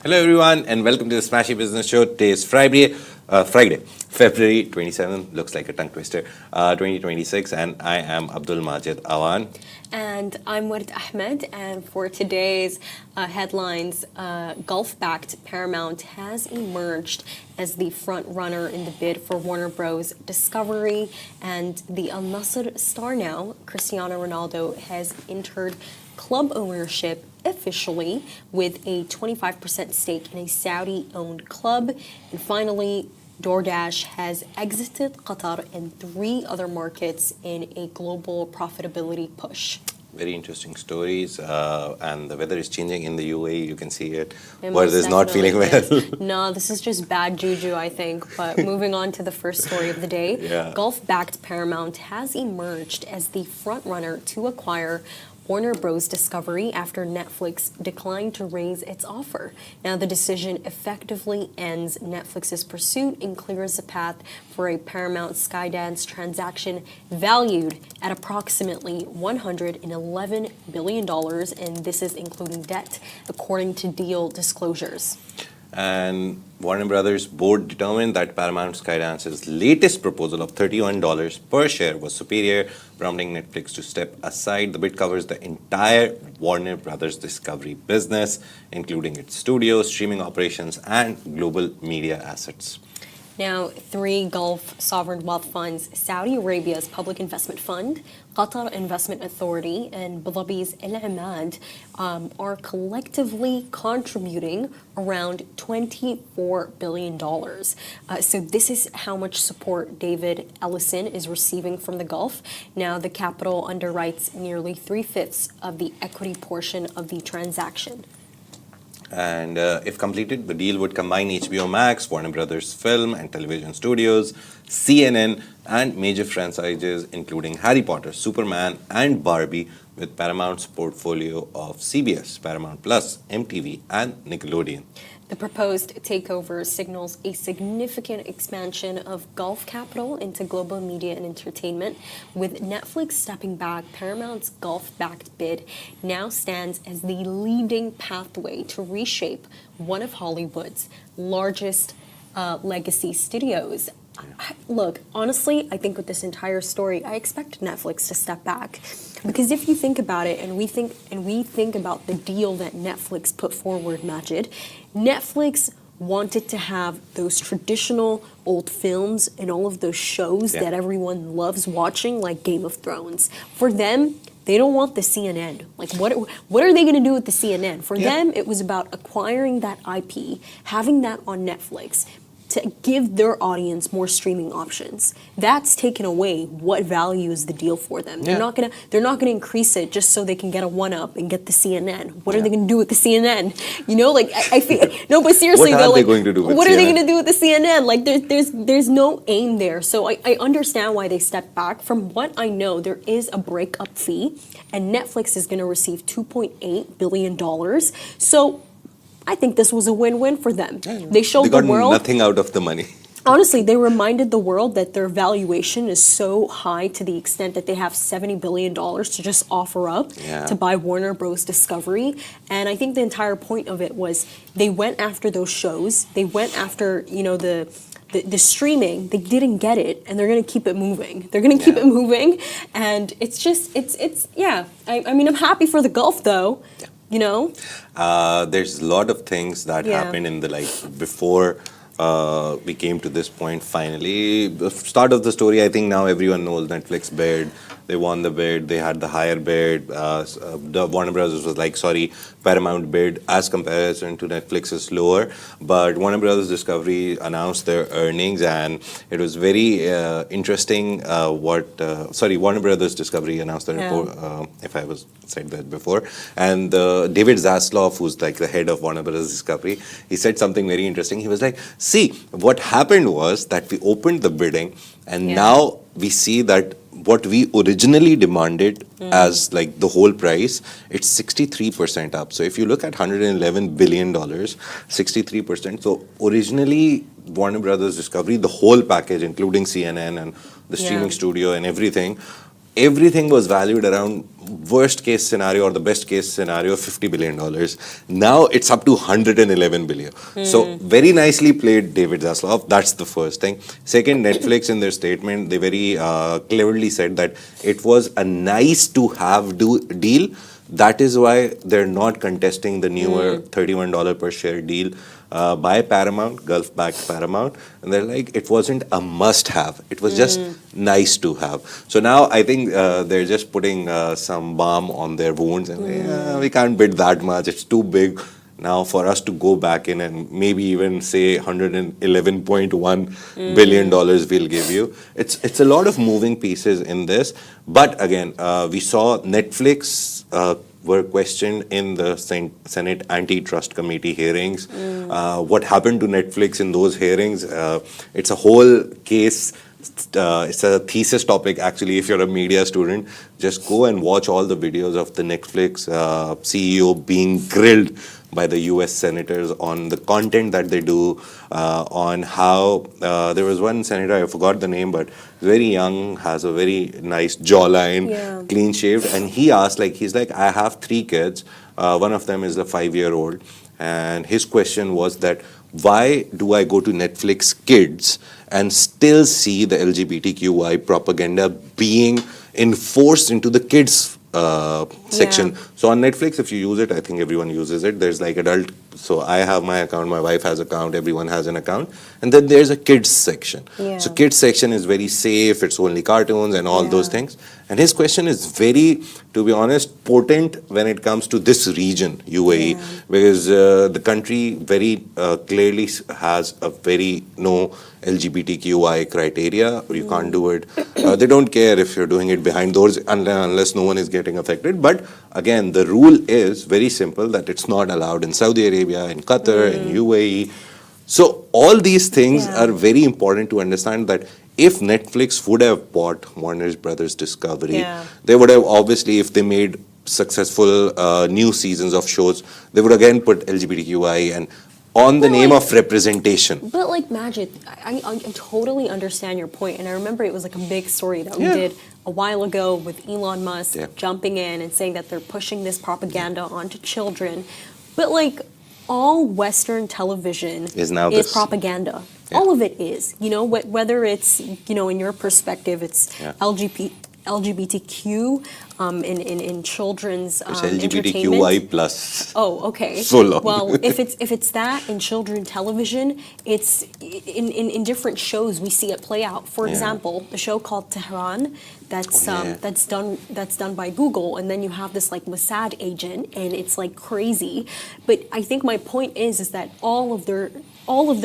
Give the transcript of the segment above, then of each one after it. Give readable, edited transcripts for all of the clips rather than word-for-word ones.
Hello everyone and welcome to the Smashi Business Show. Today is Friday, February 27th, looks like a tongue twister, 2026, and I am Abdul Majid Awan. And I'm Ward Ahmed, and for today's headlines, Gulf-backed Paramount has emerged as the front runner in the bid for Warner Bros. Discovery, and the Al Nassr star now, Cristiano Ronaldo, has entered club ownership officially with a 25% stake in a Saudi-owned club. And finally, DoorDash has exited Qatar and 3 other markets in a global profitability push. Very interesting stories, and the weather is changing in the UAE. You can see it. It Ward is not feeling well. No, this is just bad juju, I think. But moving on to the first story of the day, Gulf-backed Paramount has emerged as the front runner to acquire Warner Bros. Discovery after Netflix declined to raise its offer. Now, the decision effectively ends Netflix's pursuit and clears the path for a Paramount Skydance transaction valued at approximately $111 billion, and this is including debt, according to deal disclosures. And Warner Brothers board determined that Paramount Skydance's latest proposal of $31 per share was superior, prompting Netflix to step aside. The bid covers the entire Warner Brothers Discovery business, including its studios, streaming operations, and global media assets. Now, 3 Gulf sovereign wealth funds, Saudi Arabia's Public Investment Fund, Qatar Investment Authority, and Abu Dhabi's Al Imad are collectively contributing around $24 billion. So this is how much support David Ellison is receiving from the Gulf. Now, the capital underwrites nearly 3/5 of the equity portion of the transaction. And if completed, the deal would combine HBO Max, Warner Brothers Film and Television Studios, CNN, and major franchises including Harry Potter, Superman, and Barbie, with Paramount's portfolio of CBS, Paramount Plus, MTV, and Nickelodeon. The proposed takeover signals a significant expansion of Gulf capital into global media and entertainment. With Netflix stepping back, Paramount's Gulf-backed bid now stands as the leading pathway to reshape one of Hollywood's largest legacy studios. Look, honestly, I think with this entire story, I expect Netflix to step back, because if you think about it, and we think about the deal that Netflix put forward, Majid, Netflix wanted to have those traditional old films and all of those shows that everyone loves watching, like Game of Thrones. For them, they don't want the CNN. Like, what are they going to do with the CNN? For them, it was about acquiring that IP, having that on Netflix, to give their audience more streaming options. That's taken away what value is the deal for them. They're not gonna increase it just so they can get a 1-up and get the CNN. What are they gonna do with the CNN? You know, like I feel no, but seriously what though, are they like, going to do with what CNN? are they gonna do with the CNN? Like there's no aim there. So I understand why they stepped back. From what I know, there is a breakup fee, and Netflix is gonna receive $2.8 billion. So I think this was a win-win for them. They showed the world nothing out of the money. Honestly, they reminded the world that their valuation is so high to the extent that they have $70 billion to just offer up to buy Warner Bros. Discovery. And I think the entire point of it was they went after those shows. They went after, you know, the streaming. They didn't get it, and they're going to keep it moving. They're going to keep it moving. And it's just, I mean, I'm happy for the Gulf, though. You know, there's a lot of things that happened in the before we came to this point. Finally, the start of the story, I think now everyone knows Netflix bid. They won the bid. They had the higher bid. The Warner Brothers was like, sorry, Paramount bid as comparison to Netflix is lower. But Warner Brothers Discovery announced their earnings, and it was very interesting. Warner Brothers Discovery announced their report. If I was said that before, and David Zaslav, who's like the head of Warner Brothers Discovery, he said something very interesting. He was like, see, what happened was that we opened the bidding, and now we see that what we originally demanded as like the whole price, it's 63% up. So if you look at $111 billion, 63%. So originally Warner Brothers Discovery, the whole package, including CNN and the streaming studio and everything, everything was valued around worst case scenario or the best case scenario of $50 billion. Now it's up to 111 billion. So very nicely played, David Zaslav. That's the first thing. Second, Netflix in their statement, they very cleverly said that it was a nice to have deal. That is why they're not contesting the newer $31 per share deal by Paramount, Gulf-backed Paramount. And they're like, it wasn't a must-have. It was just nice to have. So now I think they're just putting some balm on their wounds and we can't bid that much. It's too big. Now for us to go back in and maybe even say $111.1 billion we'll give you. It's a lot of moving pieces in this. But again, we saw Netflix were questioned in the Senate Antitrust Committee hearings. What happened to Netflix in those hearings? It's a whole case. It's a thesis topic, actually. If you're a media student, just go and watch all the videos of the Netflix CEO being grilled by the US senators on the content that they do, on how there was one senator, I forgot the name, but very young, has a very nice jawline, clean shaved, and he asked, he's like, I have 3 kids, one of them is a 5-year-old, and his question was that, why do I go to Netflix Kids and still see the LGBTQI propaganda being enforced into the kids section? So on Netflix, if you use it, I think everyone uses it. There's adult, so I have my account, my wife has an account, everyone has an account. And then there's a kids section. So kids section is very safe, it's only cartoons and all those things. And his question is very, to be honest, potent when it comes to this region, UAE, because the country very clearly has a very no LGBTQI criteria. You can't do it. They don't care if you're doing it behind doors unless no one is getting affected. But again, the rule is very simple, that it's not allowed in Saudi Arabia, in Qatar, in UAE. So all these things are very important to understand, that if Netflix would have bought Warner Brothers Discovery, they would have obviously, if they made successful new seasons of shows, they would again put LGBTQI and on the name of representation. But Majid, I totally understand your point, and I remember it was a big story that we did a while ago with Elon Musk jumping in and saying that they're pushing this propaganda onto children. But all Western television is propaganda. All of it is, whether it's, in your perspective, it's LGBTQ in children's it's LGBTQI plus. Oh, okay. So long. Well, if it's that in children's television, it's in different shows we see it play out. For example, a show called Tehran that's done by Google, and then you have this Mossad agent, and it's crazy. But I think my point is that all of their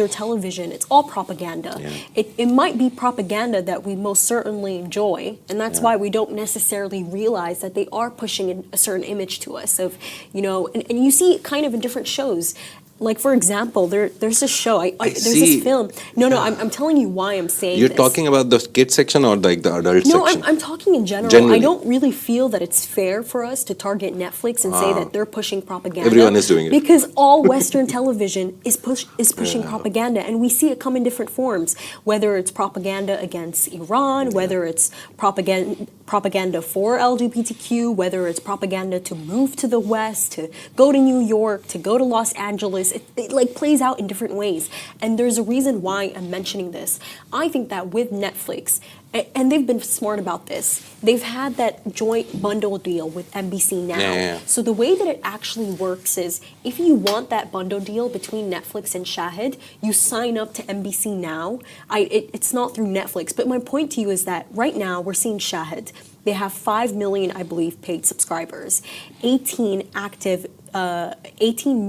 television, it's all propaganda. It might be propaganda that we most certainly enjoy, and that's why we don't necessarily realize that they are pushing a certain image to us of, and you see it kind of in different shows. For example, there's a show, there's this film. No, I'm telling you why I'm saying You're this. talking about the kids section or the adult section? No, I'm talking in general. Generally. I don't really feel that it's fair for us to target Netflix and say that they're pushing propaganda. Everyone is doing it. Because all Western television is pushing propaganda, and we see it come in different forms, whether it's propaganda against Iran, whether it's propaganda for LGBTQ, whether it's propaganda to move to the West, to go to New York, to go to Los Angeles. It plays out in different ways. And there's a reason why I'm mentioning this. I think that with Netflix, and they've been smart about this, they've had that joint bundle deal with NBC Now. So the way that it actually works is, if you want that bundle deal between Netflix and Shahid, you sign up to NBC Now. It's not through Netflix, but my point to you is that right now we're seeing Shahid. They have 5 million, I believe, paid subscribers, 18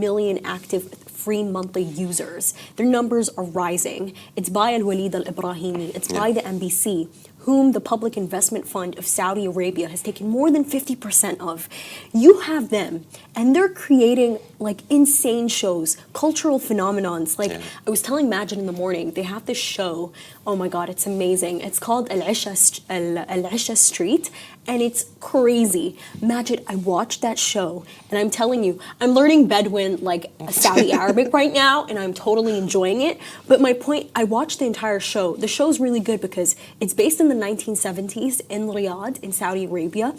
million active free monthly users. Their numbers are rising. It's by Al-Walid Al-Ibrahimi. It's by the NBC, whom the Public Investment Fund of Saudi Arabia has taken more than 50% of. You have them, and they're creating insane shows, cultural phenomenons. I was telling Majid in the morning, they have this show. Oh my God, it's amazing. It's called Al-Isha Street, and it's crazy. Majid, I watched that show, and I'm telling you, I'm learning Bedouin, Saudi Arabic right now, and I'm totally enjoying it. But my point, I watched the entire show. The show's really good because it's based in the the 1970s in Riyadh, in Saudi Arabia.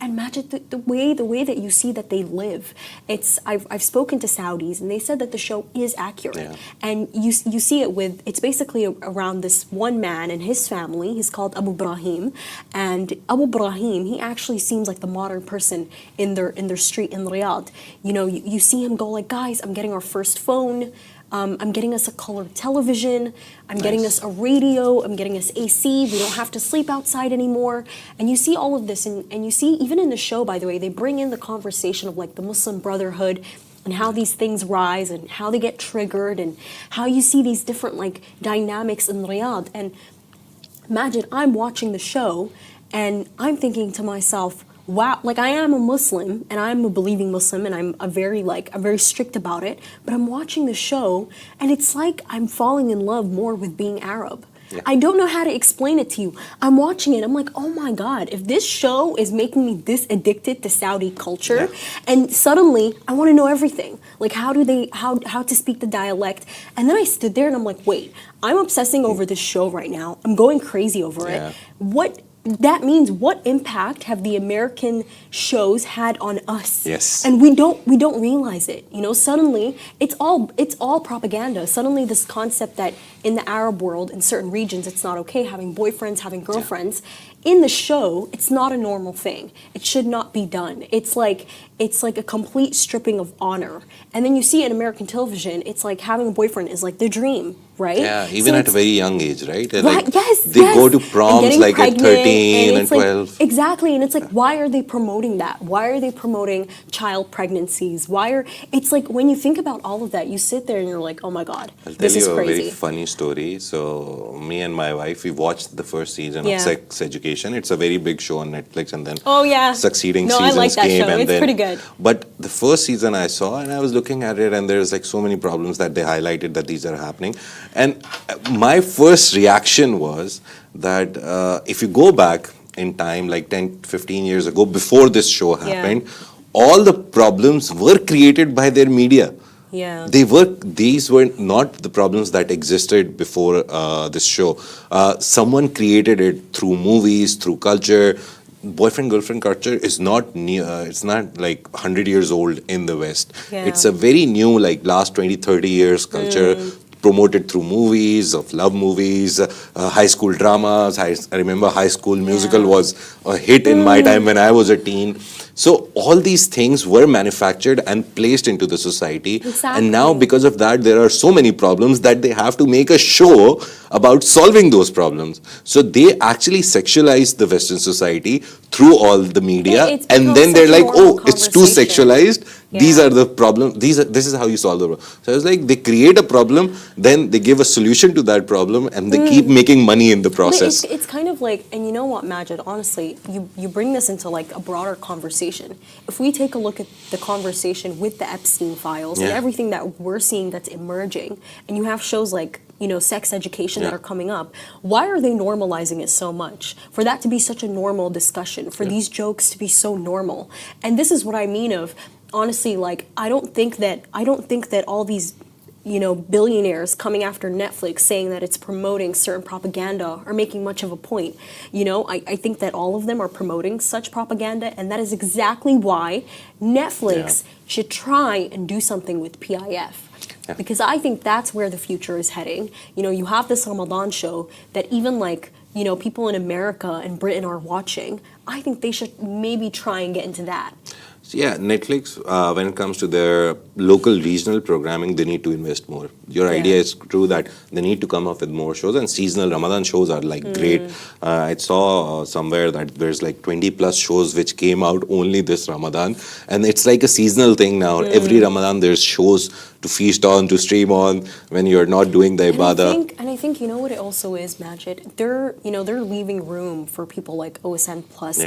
And imagine the way that you see that they live. I've spoken to Saudis and they said that the show is accurate. Yeah. And you see it with, it's basically around this one man and his family. He's called Abu Ibrahim. And Abu Ibrahim, he actually seems like the modern person in their street in Riyadh. You know, you see him go like, guys, I'm getting our first phone. I'm getting us a color television. I'm getting us a radio. I'm getting us AC. We don't have to sleep outside anymore. And you see all of this. And you see, even in the show, by the way, they bring in the conversation of like the Muslim Brotherhood and how these things rise and how they get triggered and how you see these different like dynamics in Riyadh. And imagine I'm watching the show and I'm thinking to myself, wow, like I am a Muslim and I'm a believing Muslim and I'm very strict about it, but I'm watching the show and it's like I'm falling in love more with being Arab. Yeah. I don't know how to explain it to you. I'm watching it, I'm like, oh my God, if this show is making me this addicted to Saudi culture, and suddenly I want to know everything. Like how to speak the dialect. And then I stood there and I'm like, wait, I'm obsessing over this show right now. I'm going crazy over it. That means what impact have the American shows had on us? Yes. And we don't realize it. You know, suddenly it's all propaganda. Suddenly this concept that in the Arab world, in certain regions, it's not okay having boyfriends, having girlfriends. In the show, it's not a normal thing. It should not be done. It's like a complete stripping of honor. And then you see in American television, it's like having a boyfriend is like the dream, right? Yeah, even so at a very young age, right? Right, Like, yes, they go to proms like at 13 and 12. Like, exactly, and it's like, why are they promoting that? Why are they promoting child pregnancies? It's like, when you think about all of that, you sit there and you're like, oh my God, this is I'll tell you a crazy. very funny story. So, me and my wife, we watched the first season of Sex Education. It's a very big show on Netflix, and then succeeding seasons I like that came. show. And it's then, pretty good. But the first season I saw, and I was looking at it, and there's like so many problems that they highlighted that these are happening. And my first reaction was that if you go back in time, like 10, 15 years ago, before this show happened, all the problems were created by their media. Yeah. These were not the problems that existed before this show. Someone created it through movies, through culture. Boyfriend-girlfriend culture is not new. It's not like 100 years old in the West. Yeah. It's a very new, like last 20, 30 years culture. Promoted through movies, of love movies, high school dramas. I remember High School Musical was a hit in my time when I was a teen. So all these things were manufactured and placed into the society. Exactly. And now because of that, there are so many problems that they have to make a show about solving those problems. So they actually sexualize the Western society through all the media. And then they're like, oh, it's too sexualized. Yeah. These are the problems. This is how you solve the problem. So it's like they create a problem, then they give a solution to that problem, and they keep making money in the process. It's kind of like, and you know what, Majid, honestly, you bring this into like a broader conversation. If we take a look at the conversation with the Epstein files and everything that we're seeing that's emerging, and you have shows like, you know, sex education that are coming up, why are they normalizing it so much? For that to be such a normal discussion, for these jokes to be so normal. And this is what I mean of, honestly, like, I don't think that all these, you know, billionaires coming after Netflix saying that it's promoting certain propaganda are making much of a point. You know, I think that all of them are promoting such propaganda, and that is exactly why Netflix should try and do something with PIF. Because I think that's where the future is heading. You know, you have this Ramadan show that even like, you know, people in America and Britain are watching. I think they should maybe try and get into that. So yeah, Netflix, when it comes to their local regional programming, they need to invest more. Your idea is true that they need to come up with more shows, and seasonal Ramadan shows are like great. I saw somewhere that there's like 20 plus shows which came out only this Ramadan, and it's like a seasonal thing now. Every Ramadan there's shows to feast on, to stream on when you're not doing the ibadah. And I think you know what it also is, Majid? They're leaving room for people like OSN Plus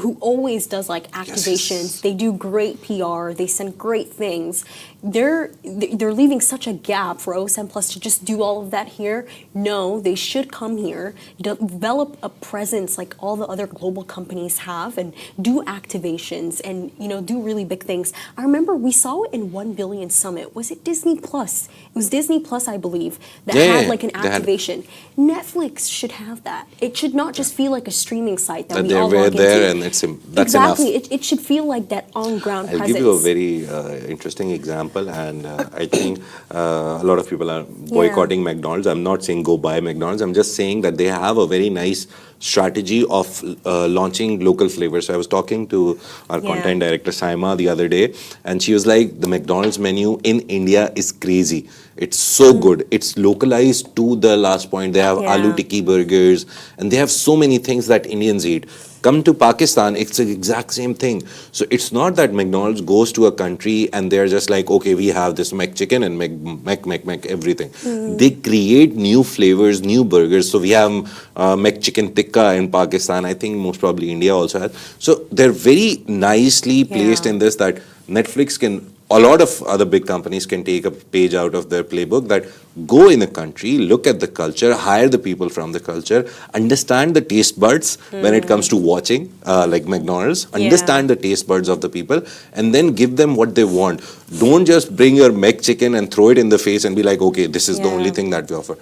who always does like activations. They do great PR, they send great things. they're leaving such a gap for OSM Plus to just do all of that here. No, they should come here, develop a presence like all the other global companies have, and do activations and do really big things. I remember we saw it in 1 Billion Summit. Was it Disney Plus? It was Disney Plus, I believe, that had like an activation. Netflix should have that. It should not just feel like a streaming site that we all log into. There and that's exactly. enough. It should feel like that on-ground presence. I'll give you a very interesting example, and I think a lot of people are boycotting McDonald's. I'm not saying go buy McDonald's. I'm just saying that they have a very nice strategy of launching local flavors. So I was talking to our content director Saima the other day, and she was like, the McDonald's menu in India is crazy. It's so good. It's localized to the last point. They have aloo tikki burgers, and they have so many things that Indians eat. Come to Pakistan, it's the exact same thing. So it's not that McDonald's goes to a country and they're just like, okay, we have this McChicken and Mac everything. They create new flavors, new burgers. So we have McChicken tikka in Pakistan. I think most probably India also has. So they're very nicely placed in this that Netflix can, a lot of other big companies can take a page out of their playbook, that go in a country, look at the culture, hire the people from the culture, understand the taste buds when it comes to watching, like McDonald's, understand the taste buds of the people, and then give them what they want. Don't just bring your McChicken and throw it in the face and be like, okay, this is the only thing that we offer.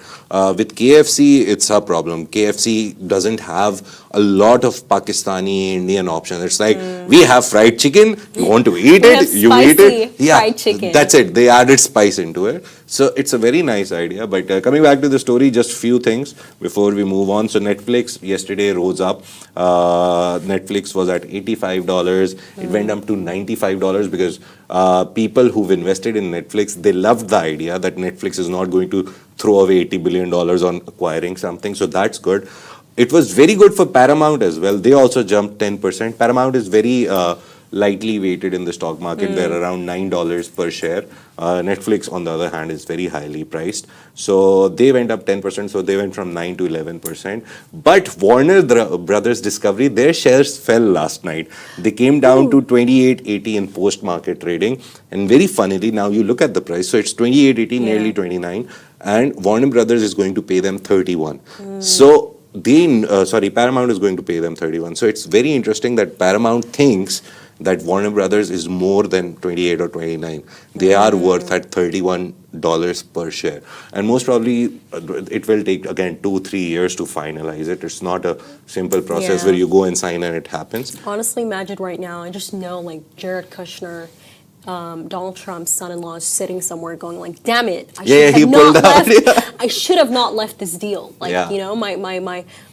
With KFC, it's a problem. KFC doesn't have a lot of Pakistani Indian options. It's like, we have fried chicken, you want to eat it, you eat it. Yeah, fried chicken. That's it. They added spice into it. So it's a very nice idea. But coming back to the story, just few things before we move on. So Netflix yesterday rose up. Netflix was at $85. It went up to $95 because people who've invested in Netflix, they loved the idea that Netflix is not going to throw away $80 billion on acquiring something. So that's good. It was very good for Paramount as well. They also jumped 10%. Paramount is very lightly weighted in the stock market. They're around $9 per share. Netflix, on the other hand, is very highly priced. So they went up 10%. So they went from 9 to 11%. But Warner Brothers Discovery, their shares fell last night. They came down to 28.80 in post-market trading. And very funnily, now you look at the price. So it's 28.80, nearly 29. And Warner Brothers is going to pay them 31. So Paramount is going to pay them 31. So it's very interesting that Paramount thinks that Warner Brothers is more than 28 or 29. They are worth at $31 per share. And most probably it will take, again, 2-3 years to finalize it. It's not a simple process where you go and sign and it happens. Honestly, imagine right now, I just know like Jared Kushner, Donald Trump's son-in-law, is sitting somewhere going like, damn it, I should have not left this deal. Like,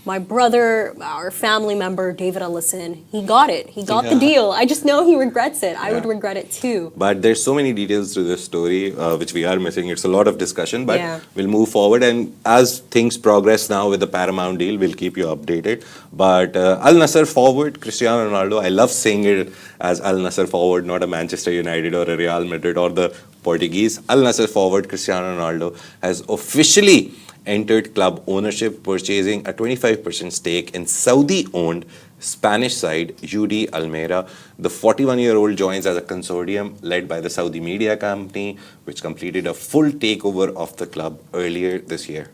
my brother, our family member, David Ellison, he got it. He got the deal. I just know he regrets it. I would regret it too. But there's so many details to this story, which we are missing. It's a lot of discussion, but we'll move forward. And as things progress now with the Paramount deal, we'll keep you updated. But Al Nassr forward, Cristiano Ronaldo, I love saying it as Al Nassr forward, not a Manchester United or a Real Madrid or the Portuguese. Al Nassr forward, Cristiano Ronaldo, has officially entered club ownership, purchasing a 25% stake in Saudi-owned Spanish side UD Almeria. The 41-year-old joins as a consortium led by the Saudi media company, which completed a full takeover of the club earlier this year.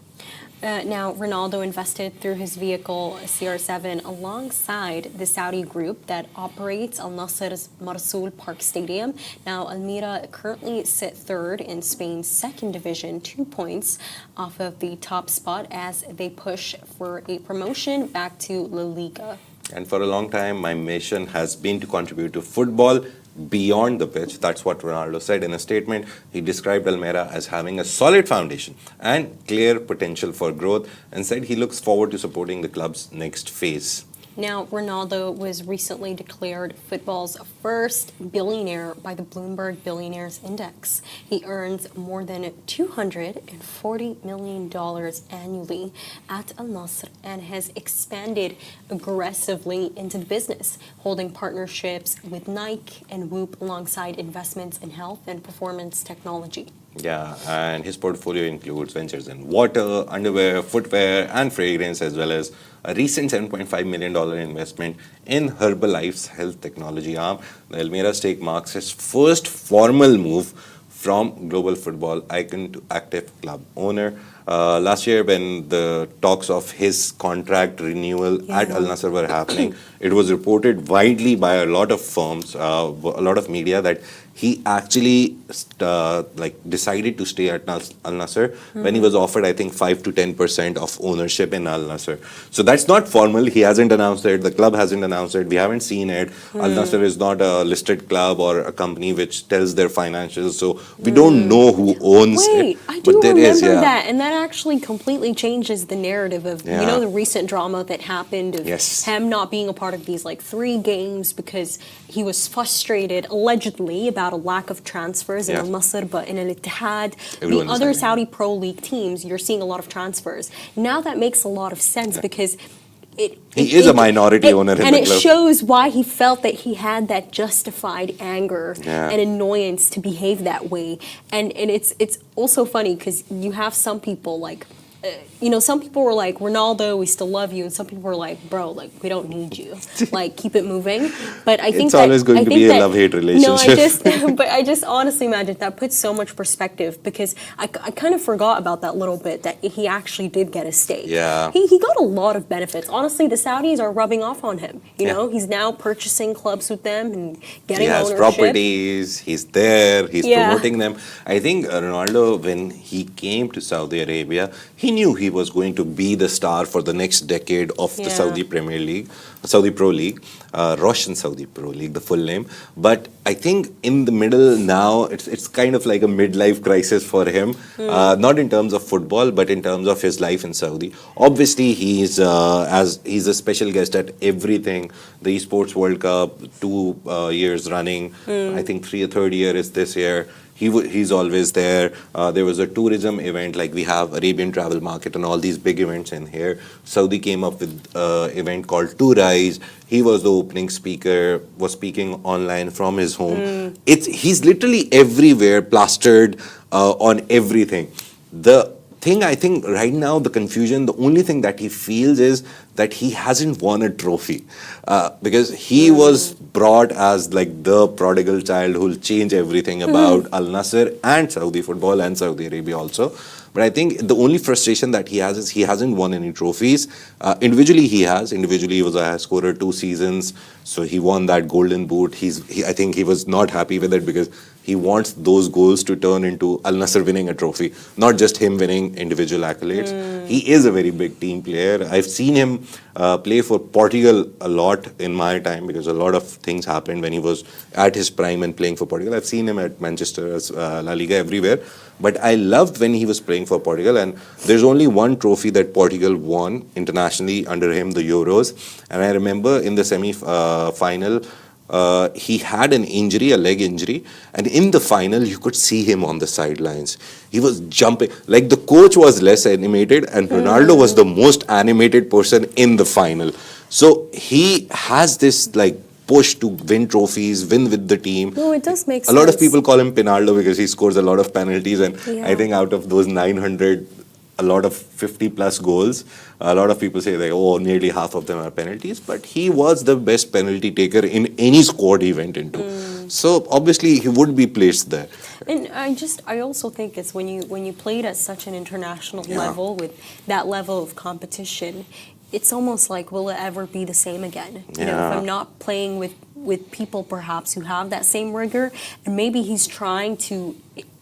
Now, Ronaldo invested through his vehicle CR7 alongside the Saudi group that operates Al Nassr's Marsoul Park Stadium. Now, Almeria currently sit third in Spain's second division, 2 points off of the top spot as they push for a promotion back to La Liga. And for a long time, my mission has been to contribute to football beyond the pitch. That's what Ronaldo said in a statement. He described Almeria as having a solid foundation and clear potential for growth, and said he looks forward to supporting the club's next phase. Now, Ronaldo was recently declared football's first billionaire by the Bloomberg Billionaires Index. He earns more than $240 million annually at Al Nassr and has expanded aggressively into the business, holding partnerships with Nike and Whoop alongside investments in health and performance technology. Yeah, and his portfolio includes ventures in water, underwear, footwear, and fragrance, as well as a recent $7.5 million investment in Herbalife's health technology arm. The Almeria stake marks his first formal move from global football icon to active club owner. Last year, when the talks of his contract renewal at Al Nassr were happening, it was reported widely by a lot of firms, a lot of media, that he actually decided to stay at Al Nassr when he was offered, I think, 5 to 10% of ownership in Al Nassr. So that's not formal. He hasn't announced it. The club hasn't announced it. We haven't seen it. Al Nassr is not a listed club or a company which tells their financials. So we don't know who owns it. Wait, I do remember that, and that actually completely changes the narrative of the recent drama that happened of him not being a part of these 3 games because he was frustrated allegedly about a lack of transfers in Al Nassr, but in Al Ittihad, the other Saudi Pro League teams, you're seeing a lot of transfers. Now that makes a lot of sense because he is a minority owner in the club. And it shows why he felt that he had that justified anger and annoyance to behave that way. And it's also funny because you have some people some people were like, Ronaldo, we still love you, and some people were like, bro, we don't need you, keep it moving. But I think it's always going to be a love-hate relationship. But I just honestly imagine that puts so much perspective because I kind of forgot about that little bit that he actually did get a stake. Yeah, he got a lot of benefits. Honestly, the Saudis are rubbing off on him. You know, he's now purchasing clubs with them and getting ownership. He has properties. He's there. He's promoting them. I think Ronaldo, when he came to Saudi Arabia, he knew he was going to be the star for the next decade of the Saudi Premier League, Saudi Pro League, Roshan Saudi Pro League, the full name. But I think in the middle now, it's kind of like a midlife crisis for him, not in terms of football, but in terms of his life in Saudi. Obviously, he's a special guest at everything. The Esports World Cup, 2 years running. I think third year is this year. He's always there. There was a tourism event, like we have Arabian Travel Market and all these big events in here. Saudi came up with an event called To Rise. He was the opening speaker, was speaking online from his home. He's literally everywhere, plastered on everything. The thing I think right now, the confusion, the only thing that he feels is that he hasn't won a trophy because he was brought as the prodigal child who'll change everything about Al Nassr and Saudi football and Saudi Arabia also. But I think the only frustration that he has is he hasn't won any trophies. Individually, he has. Individually, he was a high scorer 2 seasons. So he won that golden boot. I think he was not happy with it because he wants those goals to turn into Al Nassr winning a trophy, not just him winning individual accolades. He is a very big team player. I've seen him play for Portugal a lot in my time because a lot of things happened when he was at his prime and playing for Portugal. I've seen him at Manchester, La Liga, everywhere. But I loved when he was playing for Portugal, and there's only one trophy that Portugal won internationally under him, the Euros. And I remember in the semi-final, he had an injury, a leg injury, and in the final, you could see him on the sidelines. He was jumping. The coach was less animated, and Ronaldo was the most animated person in the final. So he has this, push to win trophies, win with the team. No, it does make sense. A lot of people call him Pinaldo because he scores a lot of penalties, and I think out of those 900, a lot of 50 plus goals, a lot of people say nearly half of them are penalties, but he was the best penalty taker in any squad he went into. So obviously he would be placed there. And I also think it's when you played at such an international level with that level of competition, it's almost like, will it ever be the same again? You know, if I'm not playing with people perhaps who have that same rigor, and maybe he's trying to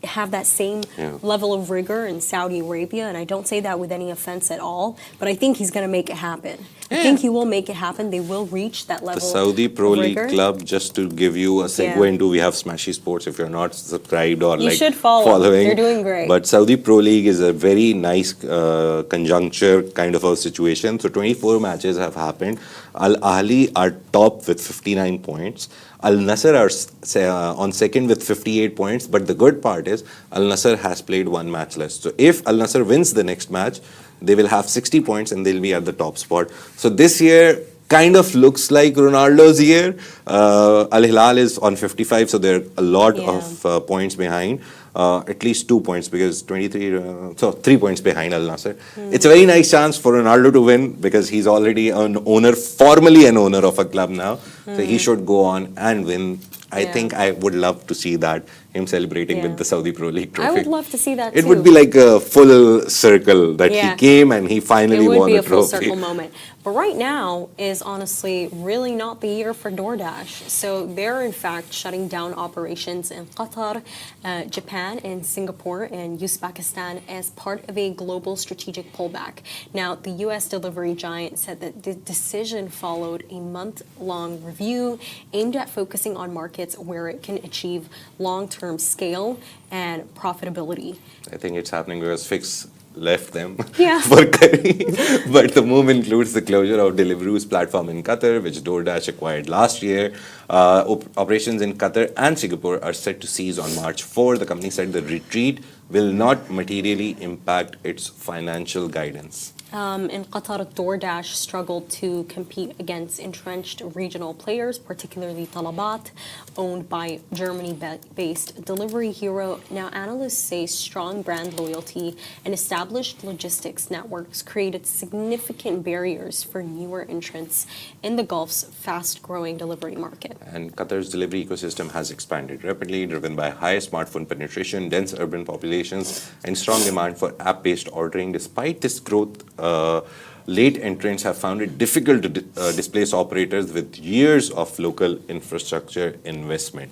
have that same level of rigor in Saudi Arabia, and I don't say that with any offense at all, but I think he's going to make it happen. I think he will make it happen. They will reach that level. The Saudi Pro League club, just to give you a segue into, we have Smashi Sports if you're not subscribed or you should following. They're doing great. But Saudi Pro League is a very nice conjuncture kind of a situation. So 24 matches have happened. Al Ahli are top with 59 points. Al Nassr are on second with 58 points. But the good part is Al Nassr has played 1 match less. So if Al Nassr wins the next match, they will have 60 points and they'll be at the top spot. So this year kind of looks like Ronaldo's year. Al Hilal is on 55, so they're a lot of points behind. At least 2 points because 23, so 3 points behind Al Nassr. It's a very nice chance for Ronaldo to win because he's already an owner, formally an owner of a club now. So he should go on and win. I think I would love to see that him celebrating with the Saudi Pro League trophy. I would love to see that It too. would be like a full circle that he came and he finally won a trophy. It would be a full circle moment. But right now is honestly really not the year for DoorDash. So they're in fact shutting down operations in Qatar, Japan, and Singapore and Uzbekistan as part of a global strategic pullback. Now, the US delivery giant said that the decision followed a month-long review aimed at focusing on markets where it can achieve long-term scale and profitability. I think it's happening because Fix left them Yeah. for Kareem. But the move includes the closure of Deliveroo's platform in Qatar, which DoorDash acquired last year. Operations in Qatar and Singapore are set to cease on March 4. The company said the retreat will not materially impact its financial guidance. In Qatar, DoorDash struggled to compete against entrenched regional players, particularly Talabat, owned by Germany-based delivery hero. Now, analysts say strong brand loyalty and established logistics networks created significant barriers for newer entrants in the Gulf's fast-growing delivery market. And Qatar's delivery ecosystem has expanded rapidly, driven by high smartphone penetration, dense urban populations, and strong demand for app-based ordering. Despite this growth, late entrants have found it difficult to displace operators with years of local infrastructure investment.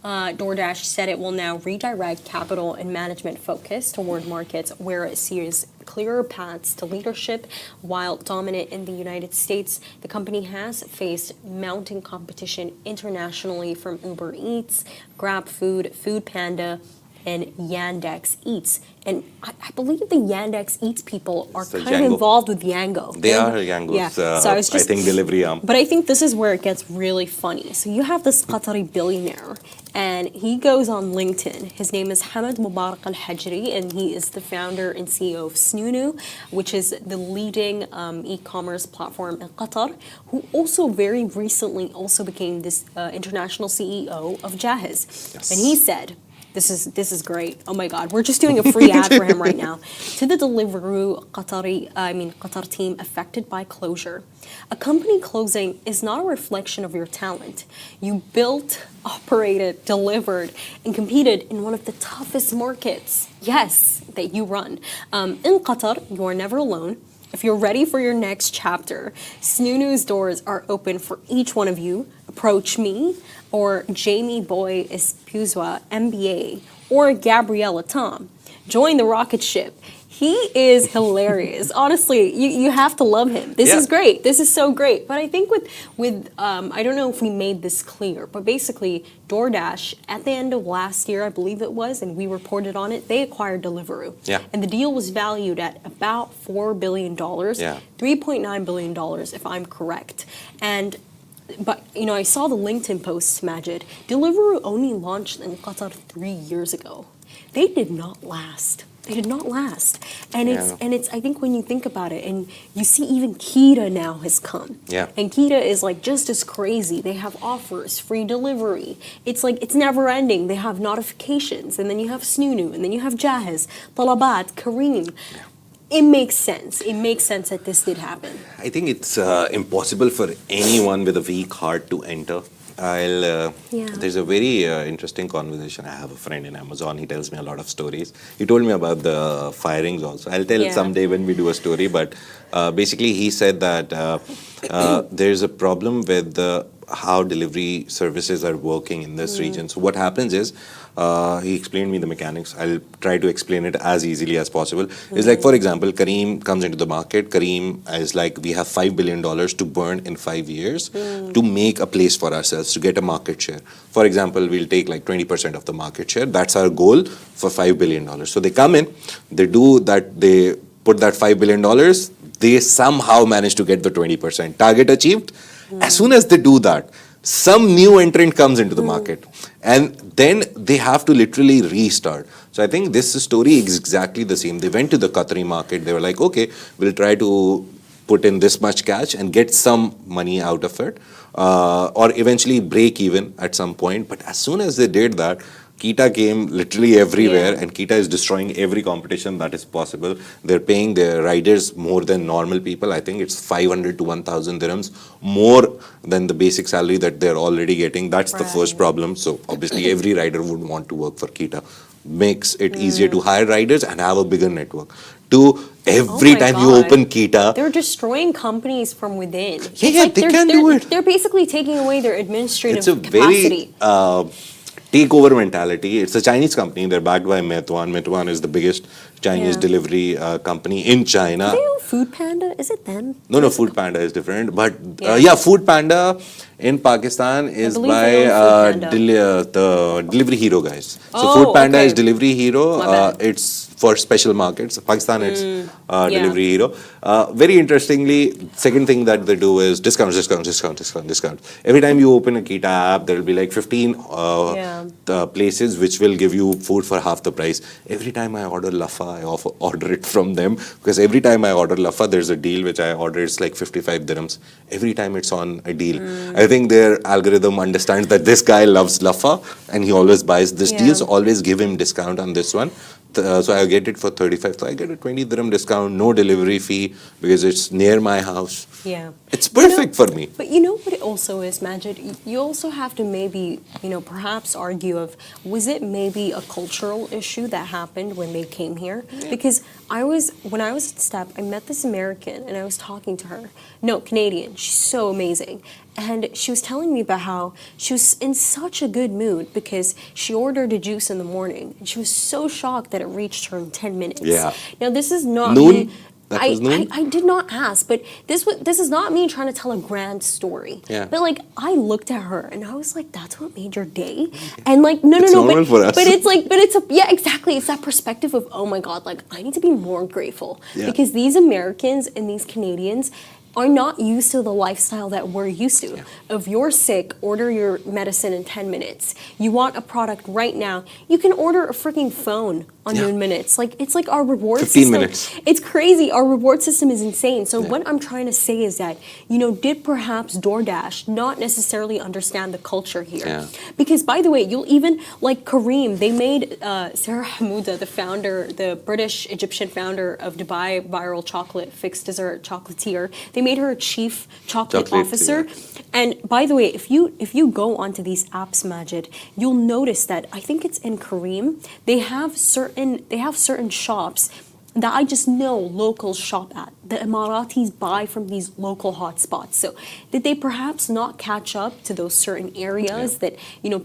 DoorDash said it will now redirect capital and management focus toward markets where it sees clearer paths to leadership. While dominant in the United States, the company has faced mounting competition internationally from Uber Eats, GrabFood, Foodpanda, and Yandex Eats. And I believe the Yandex Eats people are kind of involved with Yango. They are Yango's, yeah. So I think, delivery arm. But I think this is where it gets really funny. So you have this Qatari billionaire, and he goes on LinkedIn. His name is Hamad Mubarak Al-Hajri, and he is the founder and CEO of Snoonu, which is the leading e-commerce platform in Qatar, who also very recently also became this international CEO of Jahez. Yes. And he said, this is great. Oh my God, we're just doing a free ad for him right now. To the Deliveroo Qatar team affected by closure. A company closing is not a reflection of your talent. You built, operated, delivered, and competed in one of the toughest markets, yes, that you run. In Qatar, you are never alone. If you're ready for your next chapter, Snoonu's doors are open for each one of you. Approach me, or Jamie Boy Espuzwa, MBA, or Gabriella Tom. Join the rocket ship. He is hilarious. Honestly, you have to love him. This is great. This is so great. But I think with I don't know if we made this clear, but basically DoorDash, at the end of last year, I believe it was, and we reported on it, they acquired Deliveroo. Yeah. And the deal was valued at about $4 billion, $3.9 billion if I'm correct. But I saw the LinkedIn posts, Majid. Deliveroo only launched in Qatar 3 years ago. They did not last. They did not last. And it's I think when you think about it, and you see even Kita now has come. Yeah. And Kita is like just as crazy. They have offers, free delivery. It's like it's never ending. They have notifications, and then you have Snoonu, and then you have Jahez, Talabat, Kareem. Yeah. It makes sense. It makes sense that this did happen. I think it's impossible for anyone with a weak heart to enter. There's a very interesting conversation. I have a friend in Amazon. He tells me a lot of stories. He told me about the firings also. I'll tell someday when we do a story. But basically, he said that there's a problem with how delivery services are working in this region. So what happens is, he explained me the mechanics. I'll try to explain it as easily as possible. It's like, for example, Kareem comes into the market. Kareem is like, we have $5 billion to burn in 5 years to make a place for ourselves, to get a market share. For example, we'll take like 20% of the market share. That's our goal for $5 billion. So they come in, they do that, they put that $5 billion, they somehow manage to get the 20%. Target achieved. As soon as they do that, some new entrant comes into the market, and then they have to literally restart. So I think this story is exactly the same. They went to the Qatari market. They were like, okay, we'll try to put in this much cash and get some money out of it, or eventually break even at some point. But as soon as they did that, Kita came literally everywhere, Yeah. and Kita is destroying every competition that is possible. They're paying their riders more than normal people. I think it's 500 to 1,000 dirhams more than the basic salary that they're already getting. That's the first Right. problem. So obviously, every rider would want to work for Kita. Makes it easier to hire riders and have a bigger network. Two, every my time you God. open Kita, They're destroying companies from within. It's yeah, they they're, can they're, do it. They're basically taking away their administrative It's a capacity. very takeover mentality. It's a Chinese company. They're backed by Meituan. Meituan is the biggest Chinese Yeah. delivery company in China. Do they own Food Panda? Is it them? No, Food Panda is different. But Yeah. yeah, Food Panda in Pakistan is believe by they own Food Panda. the Delivery Hero guys. So Oh, Food Panda okay. is Delivery Hero. My bad. It's for special markets. Pakistan, it's yeah. Delivery Hero. Very interestingly, second thing that they do is discounts. Every time you open a Kita app, there will be like 15 places which will give you food for half the price. Every time I order Lafa, I order it from them, because every time I order Lafa, there's a deal which I order. It's like 55 dirhams. Every time it's on a deal. I think their algorithm understands that this guy loves Lafa and he always buys this deal, so always give him discount on this one. So I get it for 35. So I get a 20 dirham discount, no delivery fee, because it's near my house. Yeah. It's perfect for me. But you know what it also is, Majid? You also have to maybe, perhaps argue of, was it maybe a cultural issue that happened when they came here? Because when I was at Step, I met this American and I was talking to her. No, Canadian. She's so amazing. And she was telling me about how she was in such a good mood because she ordered a juice in the morning and she was so shocked that it reached her in 10 minutes. Yeah. Now, this is not Noon? me. That was noon? I did not ask, but this is not me trying to tell a grand story. Yeah. But like I looked at her and I was like, "That's what made your day," and like no, It's normal but for us. but it's yeah, exactly. It's that perspective of, oh my God, like I need to be more grateful because these Americans and these Canadians are not used to the lifestyle that we're used to. If you're sick, order your medicine in 10 minutes. You want a product right now, you can order a freaking phone on noon minutes. Like it's like our reward 15 system. minutes. It's crazy. Our reward system is insane. So what I'm trying to say is that, did perhaps DoorDash not necessarily understand the culture here? Yeah. Because by the way, you'll even like Kareem, they made Sarah Hamouda, the British Egyptian founder of Dubai Viral Chocolate Fixed Dessert Chocolatier. They made her a chief chocolate officer. And by the way, if you go onto these apps, Majid, you'll notice that I think it's in Kareem, they have certain shops that I just know locals shop at. The Emiratis buy from these local hotspots. So did they perhaps not catch up to those certain areas that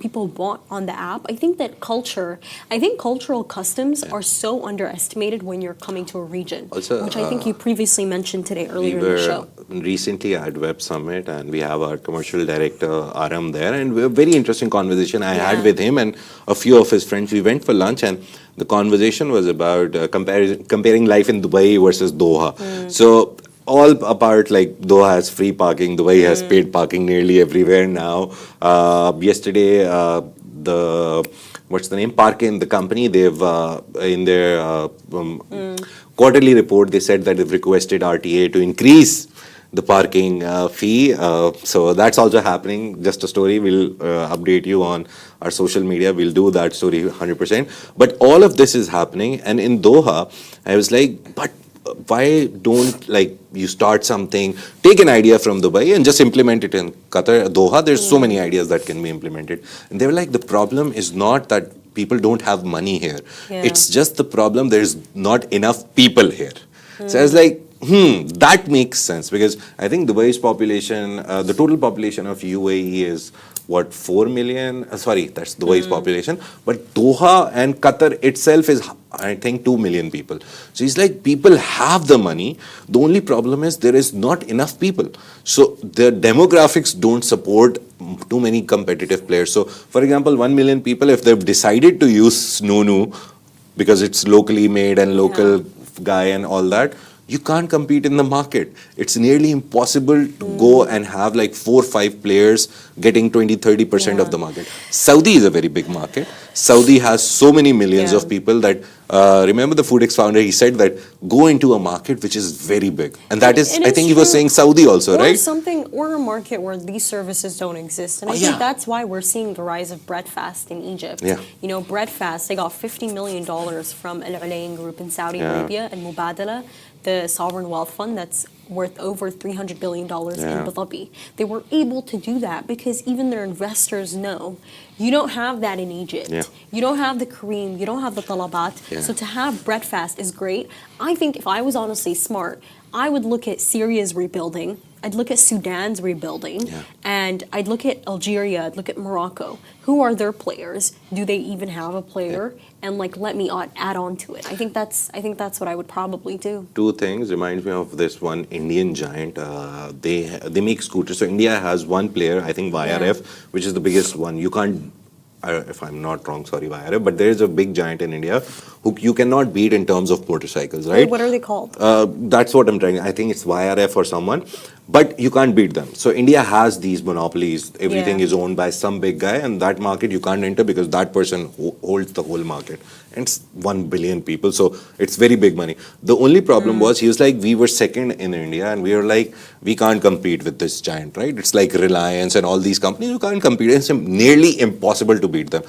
people want on the app? I think cultural customs are so underestimated when you're coming to a region, Also, which I think you previously mentioned today earlier We in the show. were recently at Web Summit, and we have our commercial director Aram there, and a very interesting conversation I had with him and a few of his friends. We went for lunch, and the conversation was about comparing life in Dubai versus Doha. So all apart, like Doha has free parking, Dubai has paid parking nearly everywhere now. Yesterday, what's the name? Parkin, the company, they've in their quarterly report, they said that they've requested RTA to increase the parking fee. So that's also happening. Just a story. We'll update you on our social media. We'll do that story 100%. But all of this is happening. And in Doha, I was like, but why don't you start something, take an idea from Dubai and just implement it in Qatar, Doha? There's so many ideas that can be implemented. And they were like, the problem is not that people don't have money here. It's just the problem there's not enough people here. So I was like, that makes sense, because I think Dubai's population, the total population of UAE is what, 4 million? Sorry, that's Dubai's population. But Doha and Qatar itself is, I think, 2 million people. So he's like, people have the money. The only problem is there is not enough people. So the demographics don't support too many competitive players. So, for example, 1 million people, if they've decided to use Snunu because it's locally made and local guy and all that, you can't compete in the market. It's nearly impossible to go and have like 4 or 5 players getting 20-30% of the market. Saudi is a very big market. Saudi has so many millions of people that Remember the FoodX founder, he said that go into a market which is very big. And that is, And I it's think he was true. saying Saudi also, Or right? something, or a market where these services don't exist. And I think that's why we're seeing the rise of breadfast in Egypt. Yeah. You know, breadfast, they got $50 million from Al Ulayn Group in Saudi Arabia and Mubadala, the sovereign wealth fund that's worth over $300 billion in Abu Dhabi. They were able to do that because even their investors know you don't have that in Egypt. Yeah. You don't have the Kareem, you don't have the Talabat. So to have breadfast is great. I think if I was honestly smart, I would look at Syria's rebuilding. I'd look at Sudan's rebuilding, and I'd look at Algeria, I'd look at Morocco. Who are their players? Do they even have a player? And like, let me add on to it. I think that's what I would probably do. Two things reminds me of this one Indian giant. They make scooters. So India has one player, I think YRF, which is the biggest one. You can't, if I'm not wrong, sorry YRF, but there is a big giant in India who you cannot beat in terms of motorcycles, right? What are they called? That's what I'm trying. I think it's YRF or someone, but you can't beat them. So India has these monopolies. Everything is owned by some big guy, and that market you can't enter because that person holds the whole market. And it's 1 billion people, so it's very big money. The only problem was he was like, we were second in India, and we were like, we can't compete with this giant, right? It's like Reliance and all these companies. You can't compete. It's nearly impossible to beat them.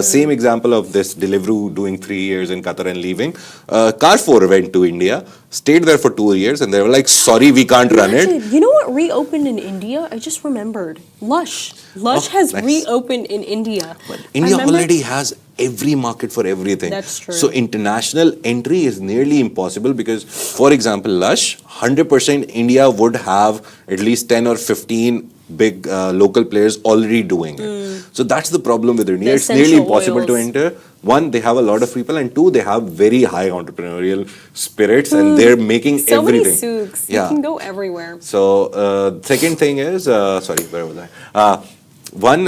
Same example of this Deliveroo doing 3 years in Qatar and leaving. Carrefour went to India, stayed there for 2 years, and they were like, sorry, we can't run it. You know what reopened in India? I just remembered. Lush. Lush has reopened in India. But India already has every market for everything. That's true. So international entry is nearly impossible because, for example, Lush, 100% India would have at least 10 or 15 big local players already doing it. So that's the problem with India. It's nearly impossible to enter. One, they have a lot of people, and two, they have very high entrepreneurial spirits, and they're making so everything. So many souks. You can go everywhere. So second thing is, sorry, where was I? One,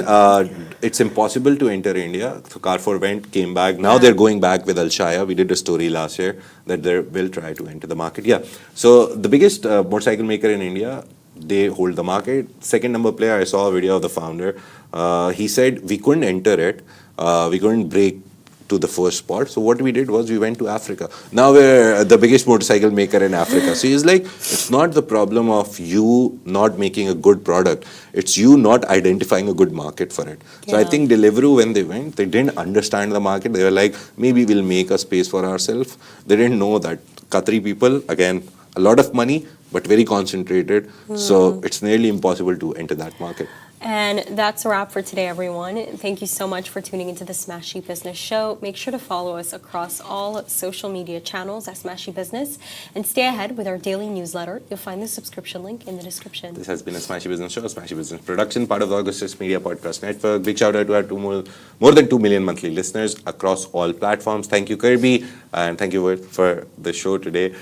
it's impossible to enter India. So Carrefour went, came back. Now they're going back with Alshaya. We did a story last year that they will try to enter the market. So the biggest motorcycle maker in India, they hold the market. Second number player, I saw a video of the founder. He said we couldn't enter it. We couldn't break to the first spot. So what we did was we went to Africa. Now we're the biggest motorcycle maker in Africa. So he's like, it's not the problem of you not making a good product. It's you not identifying a good market for it. So I think Deliveroo, when they went, they didn't understand the market. They were like, maybe we'll make a space for ourselves. They didn't know that Qatari people, again, a lot of money, but very concentrated. So it's nearly impossible to enter that market. And that's a wrap for today, everyone. Thank you so much for tuning into the Smashi Business Show. Make sure to follow us across all social media channels at Smashi Business and stay ahead with our daily newsletter. You'll find the subscription link in the description. This has been a Smashi Business Show, Smashi Business production, part of the Augustus Media Podcast Network. Big shout out to our more than 2 million monthly listeners across all platforms. Thank you, Kirby, and thank you for the show today.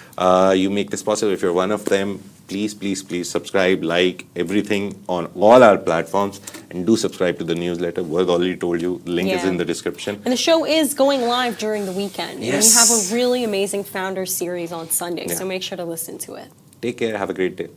You make this possible. If you're one of them, please subscribe, like everything on all our platforms, and do subscribe to the newsletter. We've already told you, the link is in the description. And the show is going live during the weekend. Yes. And we have a really amazing founder series on Sunday, so make sure to listen to it. Take care. Have a great day.